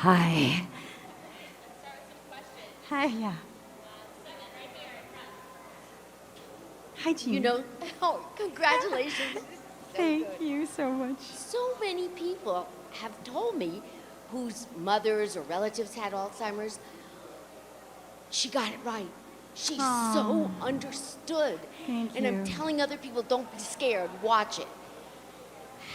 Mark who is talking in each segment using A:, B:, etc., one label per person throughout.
A: Hi. Hi, yeah. Hi, Jean.
B: You know, oh, congratulations.
A: Thank you so much.
B: So many people have told me whose mothers or relatives had Alzheimer's, she got it right. She so understood.
A: Thank
B: And
A: you.
B: I'm telling other people, don't be scared, watch it.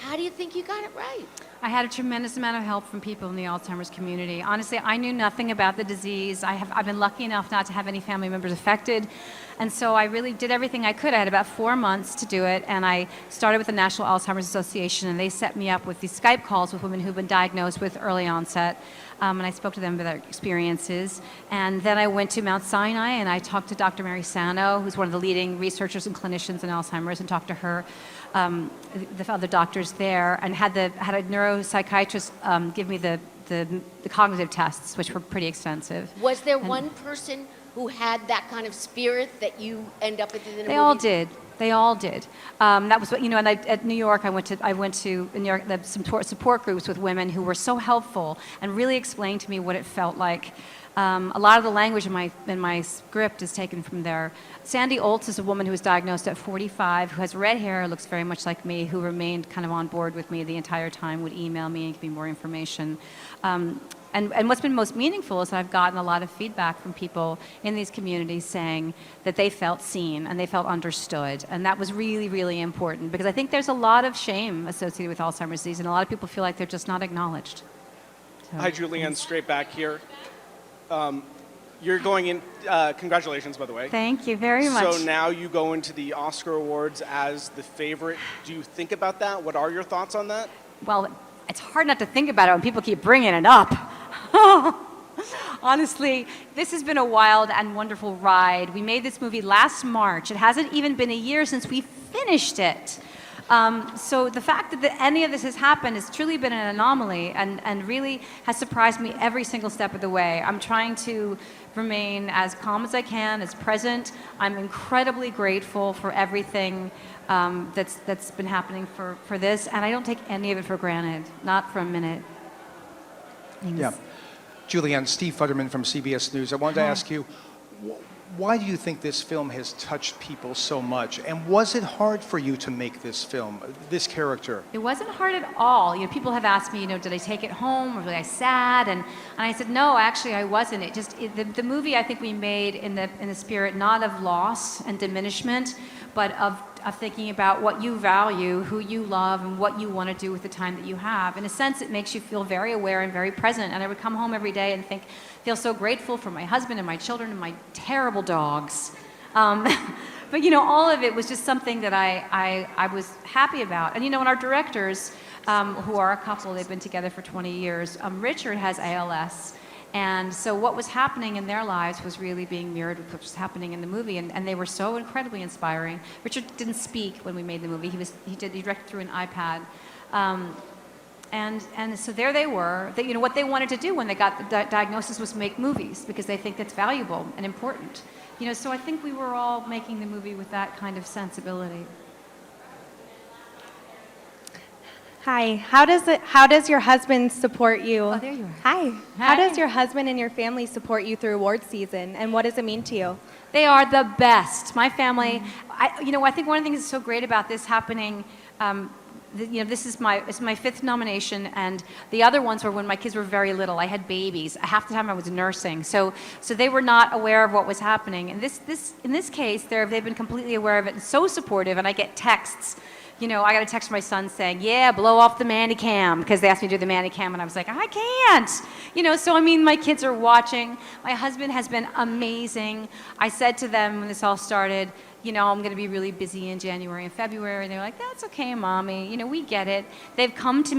B: How do you think you got it right?
A: I had a tremendous amount of help from people in the Alzheimer's community. Honestly, I knew nothing about the disease. I've been lucky enough not to have any family members affected. And so I really did everything I could. I had about 4 months to do it. And I started with the National Alzheimer's Association, and they set me up with these Skype calls with women who've been diagnosed with early onset. And I spoke to them about their experiences. And then I went to Mount Sinai, and I talked to Dr. Mary Sano, who's one of the leading researchers and clinicians in Alzheimer's, and talked to her, the other doctors there, and had a neuropsychiatrist give me the cognitive tests, which were pretty extensive.
B: Was there one person who had that kind of spirit that you end up with in the movie?
A: They all did. They all did. That was what, and at New York, I went to New York, some support groups with women who were so helpful and really explained to me what it felt like. A lot of the language in my script is taken from there. Sandy Oltz is a woman who was diagnosed at 45, who has red hair, looks very much like me, who remained kind of on board with me the entire time, would email me and give me more information. And what's been most meaningful is that I've gotten a lot of feedback from people in these communities saying that they felt seen and they felt understood. And that was really, really important, because I think there's a lot of shame associated with Alzheimer's disease, and a lot of people feel like they're just not acknowledged. So,
C: Hi, Julianne, straight back here. You're going in, congratulations, by the way.
A: thank you very much.
C: So now you go into the Oscar Awards as the favorite. Do you think about that? What are your thoughts on that?
A: Well, it's hard not to think about it when people keep bringing it up. Honestly, this has been a wild and wonderful ride. We made this movie last March. It hasn't even been a year since we finished it. So the fact that any of this has happened has truly been an anomaly, and really has surprised me every single step of the way. I'm trying to remain as calm as I can, as present. I'm incredibly grateful for everything that's been happening for this, and I don't take any of it for granted, not for a minute. Thanks.
D: Yeah. Julianne, Steve Futterman from CBS News. I wanted to ask you, why do you think this film has touched people so much? And was it hard for you to make this film, this character?
A: It wasn't hard at all. People have asked me, did I take it home, or was I sad? And I said, no, actually, I wasn't. The movie, I think we made in the spirit not of loss and diminishment, but of thinking about what you value, who you love, and what you want to do with the time that you have. In a sense, it makes you feel very aware and very present. And I would come home every day and feel so grateful for my husband and my children and my terrible dogs. But all of it was just something that I was happy about. And and our directors, who are a couple, they've been together for 20 years. Richard has ALS. And so what was happening in their lives was really being mirrored with what was happening in the movie, and they were so incredibly inspiring. Richard didn't speak when we made the movie. He directed through an iPad. And so there they were. What they wanted to do when they got the diagnosis was make movies, because they think that's valuable and important. So I think we were all making the movie with that kind of sensibility.
E: Hi. How does your husband support you?
A: Oh, there you are.
E: Hi.
A: Hi.
E: How does your husband and your family support you through award season, and what does it mean to you?
A: They are the best. My family, I think one of the things that's so great about this happening, this is my fifth nomination, and the other ones were when my kids were very little. I had babies. Half the time I was nursing, so they were not aware of what was happening. And in this case, they've been completely aware of it and so supportive. And I get texts. I got a text from my son saying, yeah, blow off the Manicam, because they asked me to do the Manicam, and I was like, I can't. So my kids are watching. My husband has been amazing. I said to them when this all started, I'm going to be really busy in January and February, and they're like, that's okay, Mommy. We get it. They've come with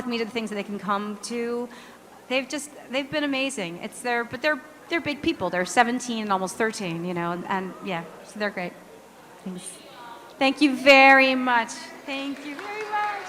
A: me to the things that they can come to. They've been amazing. But they're big people. They're 17 and almost 13, and yeah, so they're great. Thanks. Thank you very much. Thank you very much.